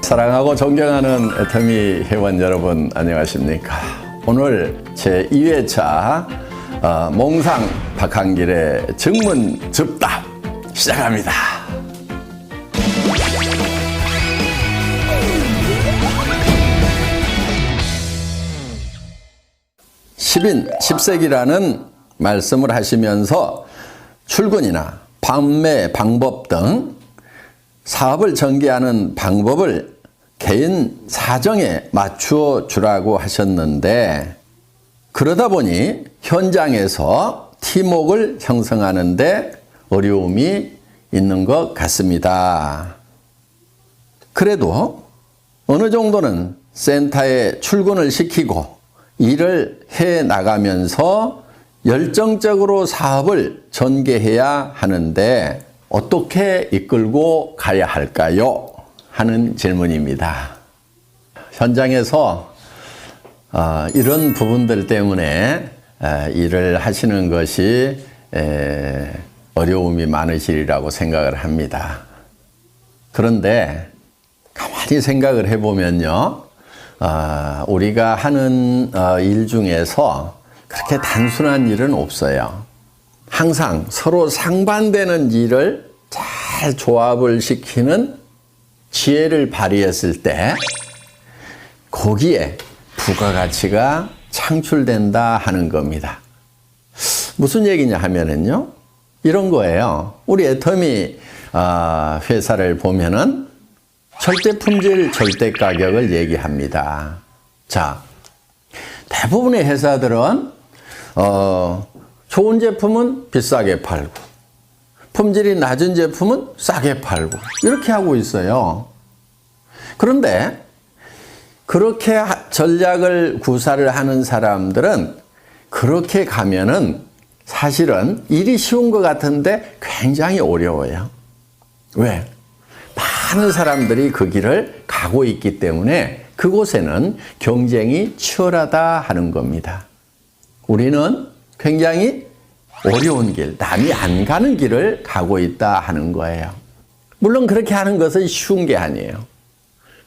사랑하고 존경하는 애터미 회원 여러분 안녕하십니까. 오늘 제2회차 몽상 박한길의 증문 즉답 시작합니다. 10인 10색이라는 말씀을 하시면서 출근이나 판매 방법 등 사업을 전개하는 방법을 개인 사정에 맞추어 주라고 하셨는데, 그러다 보니 현장에서 팀워크를 형성하는 데 어려움이 있는 것 같습니다. 그래도 어느 정도는 센터에 출근을 시키고 일을 해 나가면서 열정적으로 사업을 전개해야 하는데 어떻게 이끌고 가야 할까요? 하는 질문입니다. 현장에서 이런 부분들 때문에 일을 하시는 것이 어려움이 많으시리라고 생각을 합니다. 그런데 가만히 생각을 해보면요, 우리가 하는 일 중에서 그렇게 단순한 일은 없어요. 항상 서로 상반되는 일을 잘 조합을 시키는 지혜를 발휘했을 때 거기에 부가가치가 창출된다 하는 겁니다. 무슨 얘기냐 하면은요, 이런 거예요. 우리 애터미 회사를 보면은 절대 품질, 절대 가격을 얘기합니다. 자, 대부분의 회사들은 좋은 제품은 비싸게 팔고 품질이 낮은 제품은 싸게 팔고 이렇게 하고 있어요. 그런데 그렇게 전략을 구사를 하는 사람들은 그렇게 가면은 사실은 일이 쉬운 것 같은데 굉장히 어려워요. 왜? 많은 사람들이 그 길을 가고 있기 때문에 그곳에는 경쟁이 치열하다 하는 겁니다. 우리는 굉장히 어려운 길, 남이 안 가는 길을 가고 있다 하는 거예요. 물론 그렇게 하는 것은 쉬운 게 아니에요.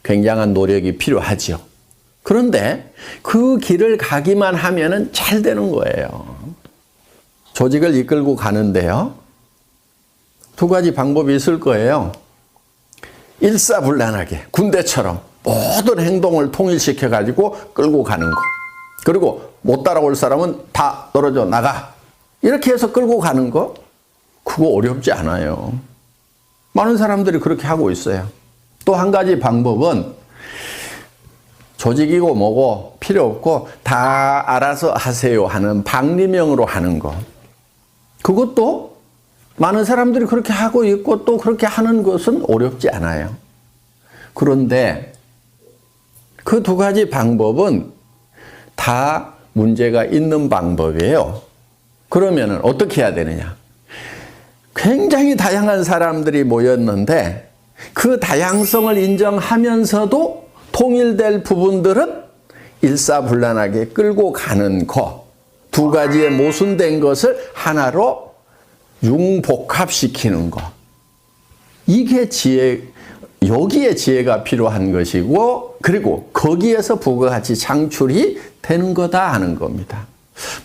굉장한 노력이 필요하죠. 그런데 그 길을 가기만 하면은 잘 되는 거예요. 조직을 이끌고 가는데요, 두 가지 방법이 있을 거예요. 일사불란하게 군대처럼 모든 행동을 통일시켜 가지고 끌고 가는 거. 그리고 못 따라올 사람은 다 떨어져 나가. 이렇게 해서 끌고 가는 거, 그거 어렵지 않아요. 많은 사람들이 그렇게 하고 있어요. 또 한 가지 방법은 조직이고 뭐고 필요 없고 다 알아서 하세요 하는 방리명으로 하는 거. 그것도 많은 사람들이 그렇게 하고 있고 또 그렇게 하는 것은 어렵지 않아요. 그런데 그 두 가지 방법은 다 문제가 있는 방법이에요. 그러면은 어떻게 해야 되느냐? 굉장히 다양한 사람들이 모였는데 그 다양성을 인정하면서도 통일될 부분들은 일사불란하게 끌고 가는 거, 두 가지의 모순된 것을 하나로 융복합시키는 거. 이게 여기에 지혜가 필요한 것이고, 그리고 거기에서 부가가치 창출이 되는 거다 하는 겁니다.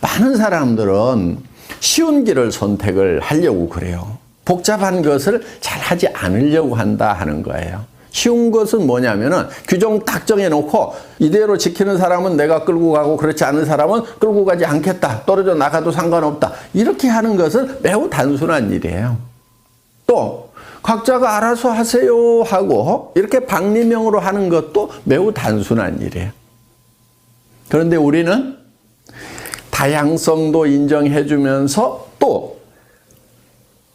많은 사람들은 쉬운 길을 선택을 하려고 그래요. 복잡한 것을 잘 하지 않으려고 한다 하는 거예요. 쉬운 것은 뭐냐면은 규정 딱 정해놓고 이대로 지키는 사람은 내가 끌고 가고 그렇지 않은 사람은 끌고 가지 않겠다. 떨어져 나가도 상관없다. 이렇게 하는 것은 매우 단순한 일이에요. 또 각자가 알아서 하세요 하고 이렇게 방리명으로 하는 것도 매우 단순한 일이에요. 그런데 우리는 다양성도 인정해주면서 또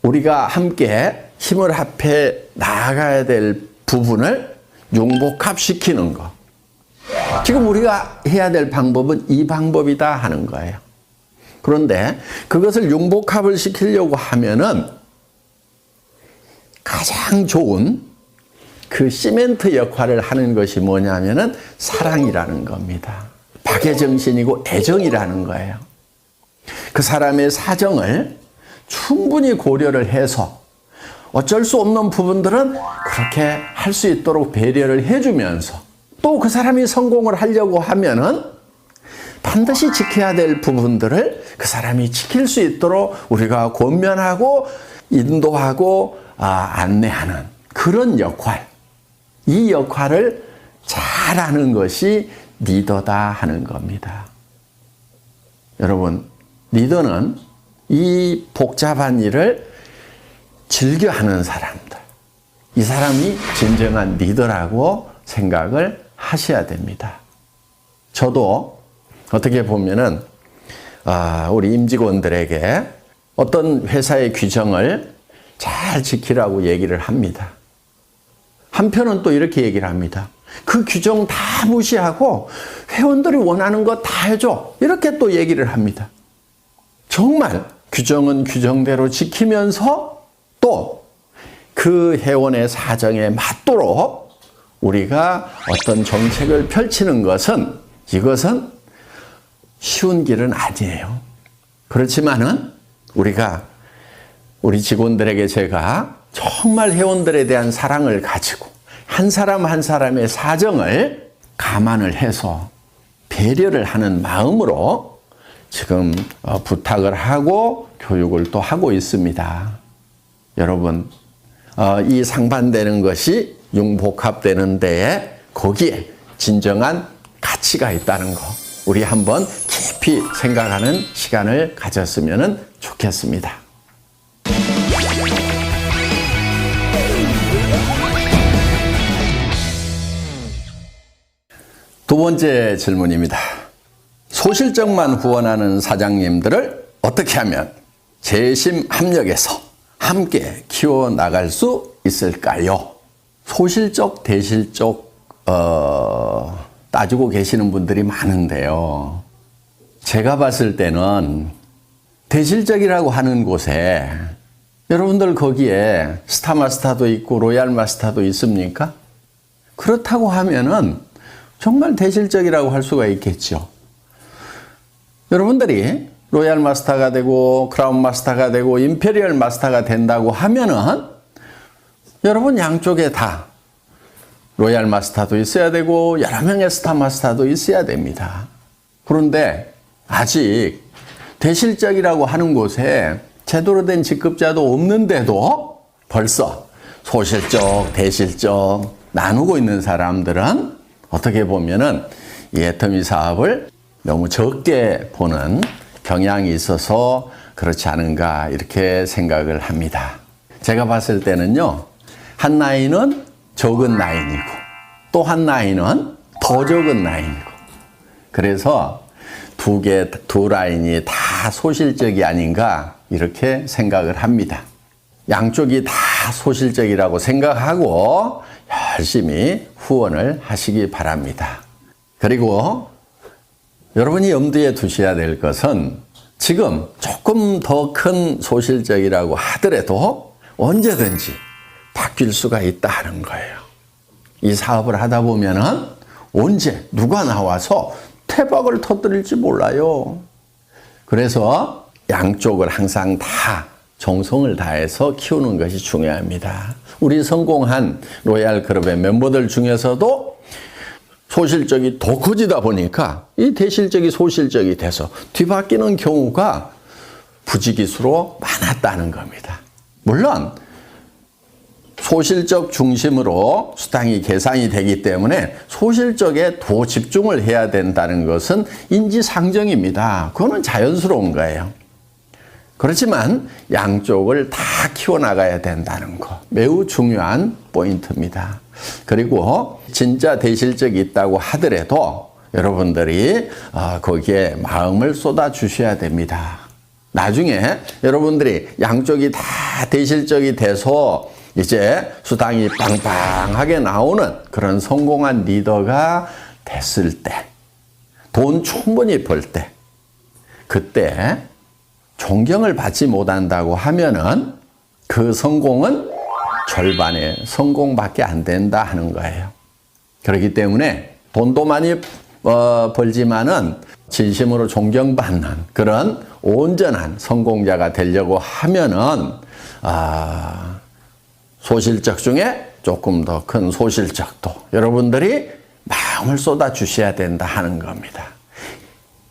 우리가 함께 힘을 합해 나아가야 될 부분을 융복합시키는 거. 지금 우리가 해야 될 방법은 이 방법이다 하는 거예요. 그런데 그것을 융복합을 시키려고 하면은 가장 좋은 그 시멘트 역할을 하는 것이 뭐냐면은 사랑이라는 겁니다. 박애정신이고 애정이라는 거예요. 그 사람의 사정을 충분히 고려를 해서 어쩔 수 없는 부분들은 그렇게 할 수 있도록 배려를 해주면서 또 그 사람이 성공을 하려고 하면은 반드시 지켜야 될 부분들을 그 사람이 지킬 수 있도록 우리가 권면하고 인도하고 안내하는 그런 역할, 이 역할을 잘하는 것이 리더다 하는 겁니다. 여러분, 리더는 이 복잡한 일을 즐겨하는 사람들, 이 사람이 진정한 리더라고 생각을 하셔야 됩니다. 저도 어떻게 보면은 우리 임직원들에게 어떤 회사의 규정을 잘 지키라고 얘기를 합니다. 한편은 또 이렇게 얘기를 합니다. 그 규정 다 무시하고 회원들이 원하는 거 다 해줘. 이렇게 또 얘기를 합니다. 정말 규정은 규정대로 지키면서 또 그 회원의 사정에 맞도록 우리가 어떤 정책을 펼치는 것은 이것은 쉬운 길은 아니에요. 그렇지만은 우리 직원들에게 제가 정말 회원들에 대한 사랑을 가지고 한 사람 한 사람의 사정을 감안을 해서 배려를 하는 마음으로 지금 부탁을 하고 교육을 또 하고 있습니다. 여러분, 이 상반되는 것이 융복합되는 데에 거기에 진정한 가치가 있다는 거 우리 한번 깊이 생각하는 시간을 가졌으면 좋겠습니다. 두 번째 질문입니다. 소실적만 후원하는 사장님들을 어떻게 하면 재심 합력해서 함께 키워나갈 수 있을까요? 소실적, 대실적 따지고 계시는 분들이 많은데요. 제가 봤을 때는 대실적이라고 하는 곳에 여러분들 거기에 스타마스터도 있고 로얄마스터도 있습니까? 그렇다고 하면은 정말 대실적이라고 할 수가 있겠죠. 여러분들이 로얄 마스터가 되고 크라운 마스터가 되고 임페리얼 마스터가 된다고 하면은 여러분 양쪽에 다 로얄 마스터도 있어야 되고 여러 명의 스타 마스터도 있어야 됩니다. 그런데 아직 대실적이라고 하는 곳에 제대로 된 직급자도 없는데도 벌써 소실적, 대실적 나누고 있는 사람들은 어떻게 보면은 이 애터미 사업을 너무 적게 보는 경향이 있어서 그렇지 않은가 이렇게 생각을 합니다. 제가 봤을 때는요, 한 라인은 적은 라인이고 또 한 라인은 더 적은 라인이고 그래서 두 라인이 다 소실적이 아닌가 이렇게 생각을 합니다. 양쪽이 다 소실적이라고 생각하고 열심히 후원을 하시기 바랍니다. 그리고 여러분이 염두에 두셔야 될 것은 지금 조금 더 큰 소실적이라고 하더라도 언제든지 바뀔 수가 있다는 거예요. 이 사업을 하다 보면은 언제 누가 나와서 태박을 터뜨릴지 몰라요. 그래서 양쪽을 항상 다 정성을 다해서 키우는 것이 중요합니다. 우리 성공한 로얄 그룹의 멤버들 중에서도 소실적이 더 커지다 보니까 이 대실적이 소실적이 돼서 뒤바뀌는 경우가 부지기수로 많았다는 겁니다. 물론 소실적 중심으로 수당이 계산이 되기 때문에 소실적에 더 집중을 해야 된다는 것은 인지상정입니다. 그거는 자연스러운 거예요. 그렇지만 양쪽을 다 키워나가야 된다는 거 매우 중요한 포인트입니다. 그리고 진짜 대실적이 있다고 하더라도 여러분들이 거기에 마음을 쏟아 주셔야 됩니다. 나중에 여러분들이 양쪽이 다 대실적이 돼서 이제 수당이 빵빵하게 나오는 그런 성공한 리더가 됐을 때, 돈 충분히 벌 때, 그때 존경을 받지 못한다고 하면은 그 성공은 절반의 성공밖에 안 된다 하는 거예요. 그렇기 때문에 돈도 많이 벌지만은 진심으로 존경받는 그런 온전한 성공자가 되려고 하면은 소실적 중에 조금 더 큰 소실적도 여러분들이 마음을 쏟아 주셔야 된다 하는 겁니다.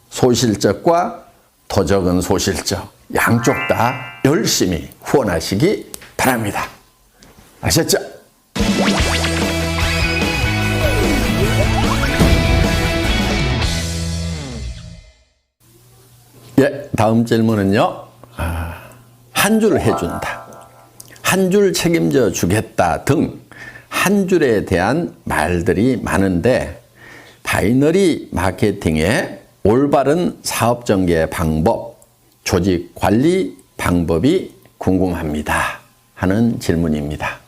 소실적과 더 적은 소실적 양쪽 다 열심히 후원하시기 바랍니다. 아셨죠? 예, 다음 질문은요. 한 줄 해준다. 한 줄 책임져 주겠다 등 한 줄에 대한 말들이 많은데 바이너리 마케팅의 올바른 사업 전개 방법, 조직 관리 방법이 궁금합니다 하는 질문입니다.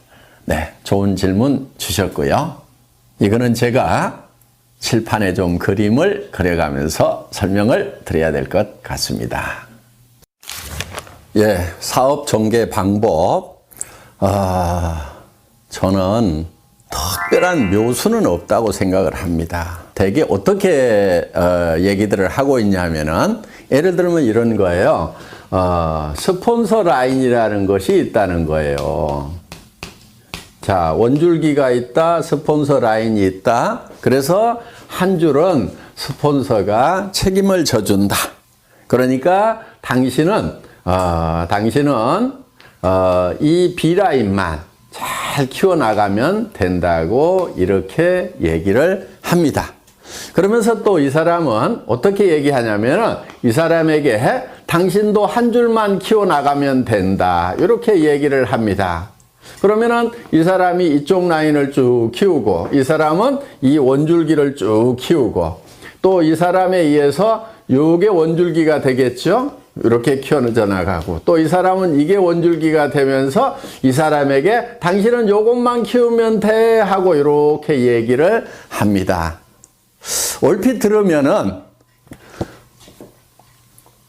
네, 좋은 질문 주셨고요. 이거는 제가 칠판에 좀 그림을 그려가면서 설명을 드려야 될 것 같습니다. 예, 사업 전개 방법. 저는 특별한 묘수는 없다고 생각을 합니다. 대개 어떻게 얘기들을 하고 있냐면은 예를 들면 이런 거예요. 스폰서 라인이라는 것이 있다는 거예요. 자, 원줄기가 있다, 스폰서 라인이 있다. 그래서 한 줄은 스폰서가 책임을 져준다. 그러니까 당신은 이 B라인만 잘 키워나가면 된다고 이렇게 얘기를 합니다. 그러면서 또 이 사람은 어떻게 얘기하냐면 이 사람에게 당신도 한 줄만 키워나가면 된다. 이렇게 얘기를 합니다. 그러면은 이 사람이 이쪽 라인을 쭉 키우고 이 사람은 이 원줄기를 쭉 키우고 또 이 사람에 의해서 요게 원줄기가 되겠죠? 이렇게 키워져 나가고 또 이 사람은 이게 원줄기가 되면서 이 사람에게 당신은 요것만 키우면 돼 하고 이렇게 얘기를 합니다. 얼핏 들으면은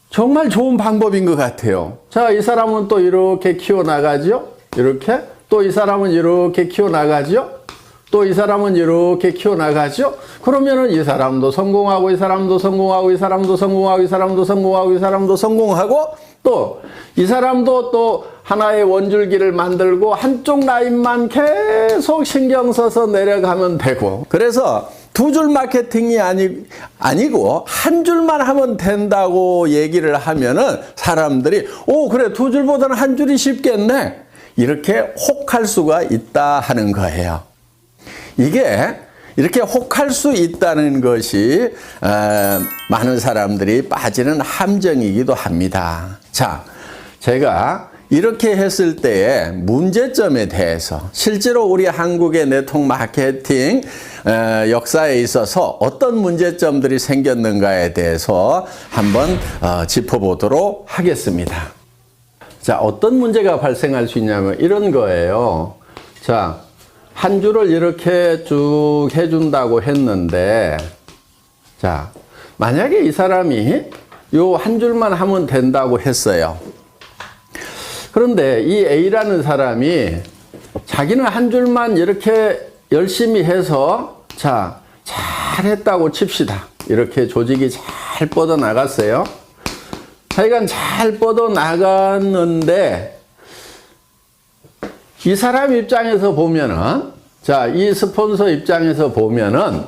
정말 좋은 방법인 것 같아요. 자, 이 사람은 또 이렇게 키워나가죠? 이렇게. 또 이 사람은 이렇게 키워나가죠? 또 이 사람은 이렇게 키워나가죠? 그러면은 이 사람도 성공하고, 이 사람도 성공하고, 이 사람도 성공하고, 이 사람도 성공하고, 이 사람도 성공하고, 또 이 사람도 또 하나의 원줄기를 만들고 한쪽 라인만 계속 신경 써서 내려가면 되고. 그래서 두 줄 마케팅이 아니고 한 줄만 하면 된다고 얘기를 하면은 사람들이 그래, 두 줄보다는 한 줄이 쉽겠네. 이렇게 혹할 수가 있다 하는 거예요. 이게 이렇게 혹할 수 있다는 것이 많은 사람들이 빠지는 함정이기도 합니다. 자, 제가 이렇게 했을 때의 문제점에 대해서 실제로 우리 한국의 네트워크 마케팅 역사에 있어서 어떤 문제점들이 생겼는가에 대해서 한번 짚어보도록 하겠습니다. 자, 어떤 문제가 발생할 수 있냐면 이런 거예요. 자, 한 줄을 이렇게 쭉 해준다고 했는데, 자, 만약에 이 사람이 요 한 줄만 하면 된다고 했어요. 그런데 이 A라는 사람이 자기는 한 줄만 이렇게 열심히 해서, 자, 잘했다고 칩시다. 이렇게 조직이 잘 뻗어나갔어요. 하여간 잘 뻗어나갔는데, 이 사람 입장에서 보면은, 자, 이 스폰서 입장에서 보면은,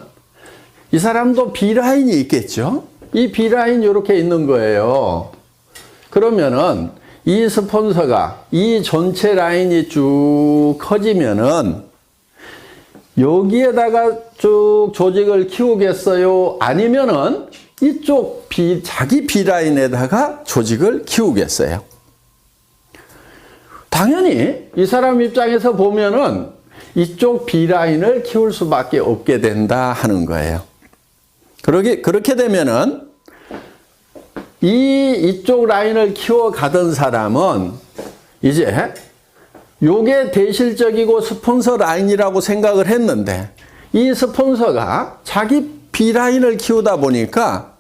이 사람도 B라인이 있겠죠? 이 B라인이 이렇게 있는 거예요. 그러면은, 이 스폰서가 이 전체 라인이 쭉 커지면은, 여기에다가 쭉 조직을 키우겠어요? 아니면은, 이쪽 자기 B라인에다가 조직을 키우겠어요? 당연히 이 사람 입장에서 보면은 이쪽 B라인을 키울 수밖에 없게 된다 하는 거예요. 그렇게 되면은 이쪽 라인을 키워가던 사람은 이제 요게 대실적이고 스폰서 라인이라고 생각을 했는데 이 스폰서가 자기 B라인을 키우다 보니까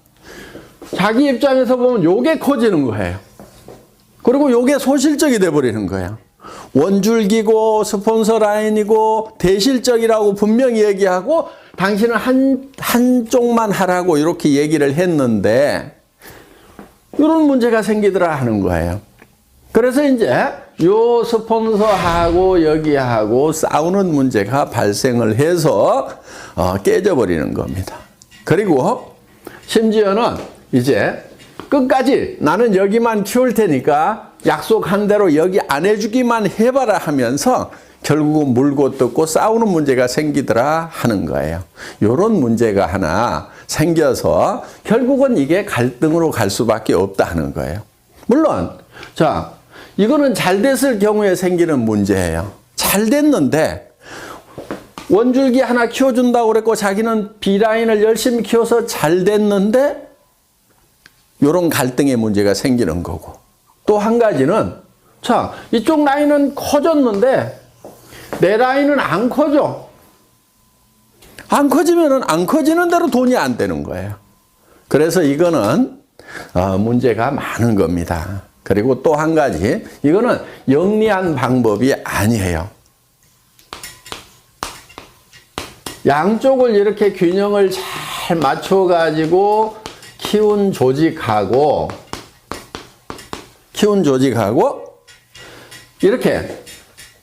자기 입장에서 보면 요게 커지는 거예요. 그리고 요게 소실적이 돼버리는 거예요. 원줄기고 스폰서 라인이고 대실적이라고 분명히 얘기하고 당신은 한쪽만 하라고 이렇게 얘기를 했는데 이런 문제가 생기더라 하는 거예요. 그래서 이제 요 스폰서하고 여기하고 싸우는 문제가 발생을 해서 깨져버리는 겁니다. 그리고 심지어는 이제 끝까지 나는 여기만 키울 테니까 약속한 대로 여기 안 해주기만 해봐라 하면서 결국은 물고 뜯고 싸우는 문제가 생기더라 하는 거예요. 이런 문제가 하나 생겨서 결국은 이게 갈등으로 갈 수밖에 없다 하는 거예요. 물론 자, 이거는 잘 됐을 경우에 생기는 문제예요. 잘 됐는데 원줄기 하나 키워준다고 그랬고 자기는 B라인을 열심히 키워서 잘 됐는데 이런 갈등의 문제가 생기는 거고, 또 한 가지는 자, 이쪽 라인은 커졌는데 내 라인은 안 커져. 안 커지면은 안 커지는 대로 돈이 안 되는 거예요. 그래서 이거는 문제가 많은 겁니다. 그리고 또 한 가지, 이거는 영리한 방법이 아니에요. 양쪽을 이렇게 균형을 잘 맞춰가지고 키운 조직하고 이렇게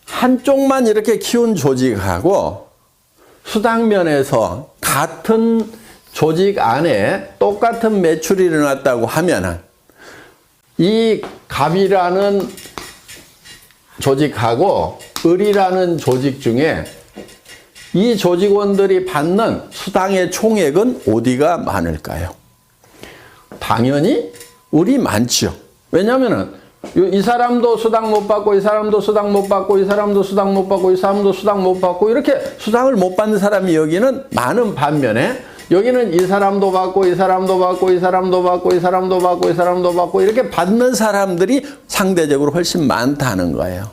한쪽만 이렇게 키운 조직하고 수당면에서 같은 조직 안에 똑같은 매출이 일어났다고 하면은 이 갑이라는 조직하고 을이라는 조직 중에 이 조직원들이 받는 수당의 총액은 어디가 많을까요? 당연히 을이 많죠. 왜냐하면은 이 사람도 수당 못 받고 이 사람도 수당 못 받고 이 사람도 수당 못 받고 이 사람도 수당 못 받고 이렇게 수당을 못 받는 사람이 여기는 많은 반면에 여기는 이 사람도 받고 이 사람도 받고 이 사람도 받고 이 사람도 받고 이 사람도 받고 이렇게 받는 사람들이 상대적으로 훨씬 많다는 거예요.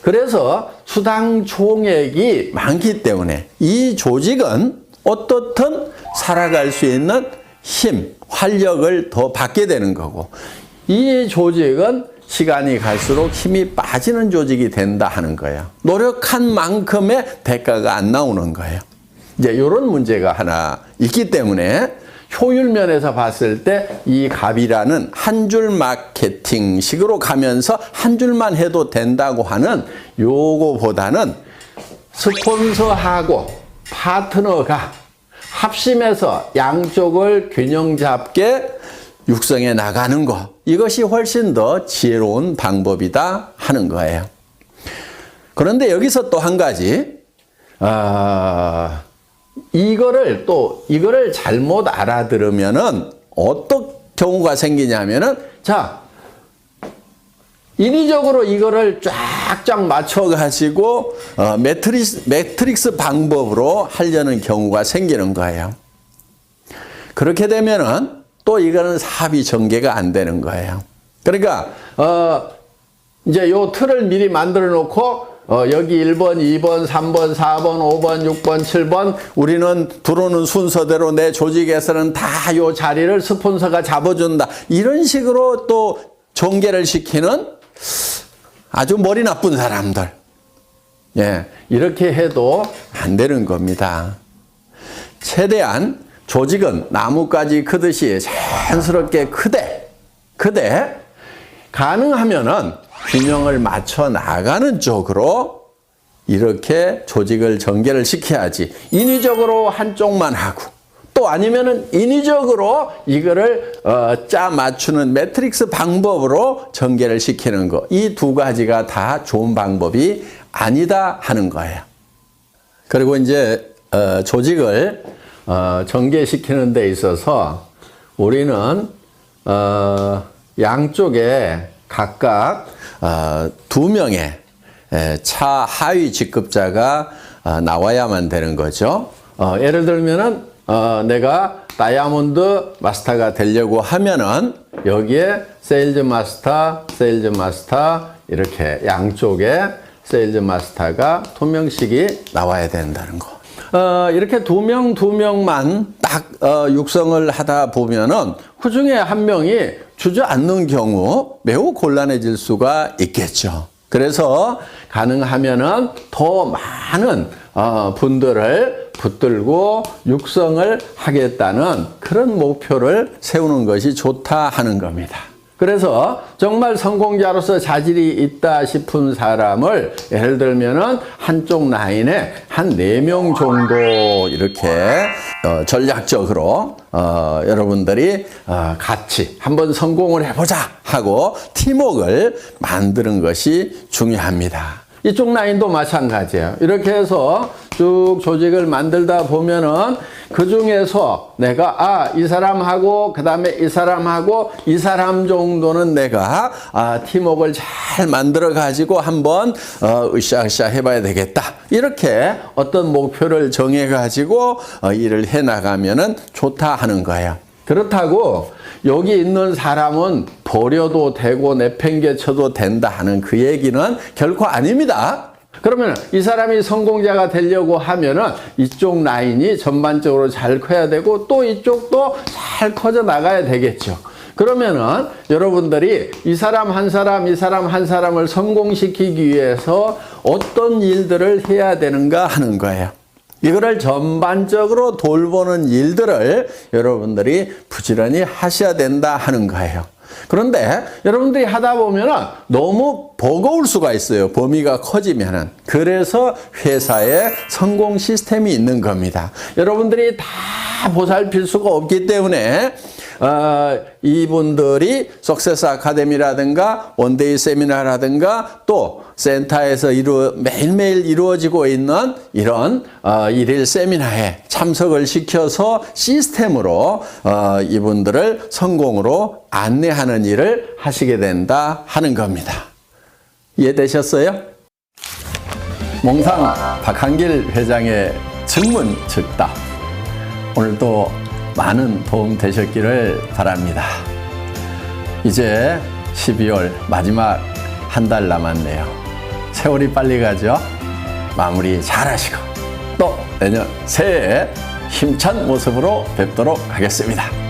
그래서 수당 총액이 많기 때문에 이 조직은 어떻든 살아갈 수 있는 힘, 활력을 더 받게 되는 거고, 이 조직은 시간이 갈수록 힘이 빠지는 조직이 된다 하는 거예요. 노력한 만큼의 대가가 안 나오는 거예요. 이제 이런 문제가 하나 있기 때문에 효율 면에서 봤을 때 이 갑이라는 한 줄 마케팅식으로 가면서 한 줄만 해도 된다고 하는 요거보다는 스폰서하고 파트너가 합심해서 양쪽을 균형 잡게 육성해 나가는 것, 이것이 훨씬 더 지혜로운 방법이다 하는 거예요. 그런데 여기서 또 한 가지, 이거를 잘못 알아들으면은 어떤 경우가 생기냐면은, 자, 인위적으로 이거를 쫙쫙 맞춰가지고 매트릭스 방법으로 하려는 경우가 생기는 거예요. 그렇게 되면은 또 이거는 사업이 전개가 안 되는 거예요. 그러니까 이제 요 틀을 미리 만들어 놓고 여기 1번, 2번, 3번, 4번, 5번, 6번, 7번 우리는 들어오는 순서대로 내 조직에서는 다 요 자리를 스폰서가 잡아준다. 이런 식으로 또 전개를 시키는 아주 머리 나쁜 사람들. 예, 이렇게 해도 안 되는 겁니다. 최대한 조직은 나뭇가지 크듯이 자연스럽게 크되 가능하면은 균형을 맞춰 나가는 쪽으로 이렇게 조직을 전개를 시켜야지, 인위적으로 한쪽만 하고 또 아니면은 인위적으로 이거를 짜 맞추는 매트릭스 방법으로 전개를 시키는 거, 이 두 가지가 다 좋은 방법이 아니다 하는 거예요. 그리고 이제 조직을 전개시키는 데 있어서 우리는 양쪽에 각각 2명의 차하위 직급자가 나와야만 되는 거죠. 예를 들면은 내가 다이아몬드 마스터가 되려고 하면은 여기에 세일즈 마스터 이렇게 양쪽에 세일즈 마스터가 2명씩이 나와야 된다는 거. 이렇게 2명만 딱 육성을 하다 보면은 그 중에 한 명이 주저앉는 경우 매우 곤란해질 수가 있겠죠. 그래서 가능하면은 더 많은 분들을 붙들고 육성을 하겠다는 그런 목표를 세우는 것이 좋다 하는 겁니다. 그래서 정말 성공자로서 자질이 있다 싶은 사람을 예를 들면은 한쪽 라인에 한 4명 정도 이렇게 전략적으로 여러분들이 같이 한번 성공을 해보자 하고 팀워크를 만드는 것이 중요합니다. 이쪽 라인도 마찬가지예요. 이렇게 해서 쭉 조직을 만들다 보면은 그 중에서 내가 이 사람하고 그 다음에 이 사람하고 이 사람 정도는 내가 팀워크를 잘 만들어 가지고 한번 으쌰으쌰 해봐야 되겠다. 이렇게 어떤 목표를 정해 가지고 일을 해 나가면은 좋다 하는 거예요. 그렇다고 여기 있는 사람은 버려도 되고 내팽개쳐도 된다 하는 그 얘기는 결코 아닙니다. 그러면 이 사람이 성공자가 되려고 하면은 이쪽 라인이 전반적으로 잘 커야 되고 또 이쪽도 잘 커져 나가야 되겠죠. 그러면은 여러분들이 이 사람 한 사람, 이 사람 한 사람을 성공시키기 위해서 어떤 일들을 해야 되는가 하는 거예요. 이거를 전반적으로 돌보는 일들을 여러분들이 부지런히 하셔야 된다 하는 거예요. 그런데 여러분들이 하다 보면은 너무 버거울 수가 있어요. 범위가 커지면은. 그래서 회사에 성공 시스템이 있는 겁니다. 여러분들이 다 보살필 수가 없기 때문에 이분들이 석세스 아카데미라든가 원데이 세미나라든가 또 센터에서 매일매일 이루어지고 있는 이런 일일 세미나에 참석을 시켜서 시스템으로 이분들을 성공으로 안내하는 일을 하시게 된다 하는 겁니다. 이해되셨어요? 몽상 박한길 회장의 증문즉답. 오늘도 많은 도움 되셨기를 바랍니다. 이제 12월 마지막 한 달 남았네요. 세월이 빨리 가죠? 마무리 잘 하시고 또 내년 새해에 힘찬 모습으로 뵙도록 하겠습니다.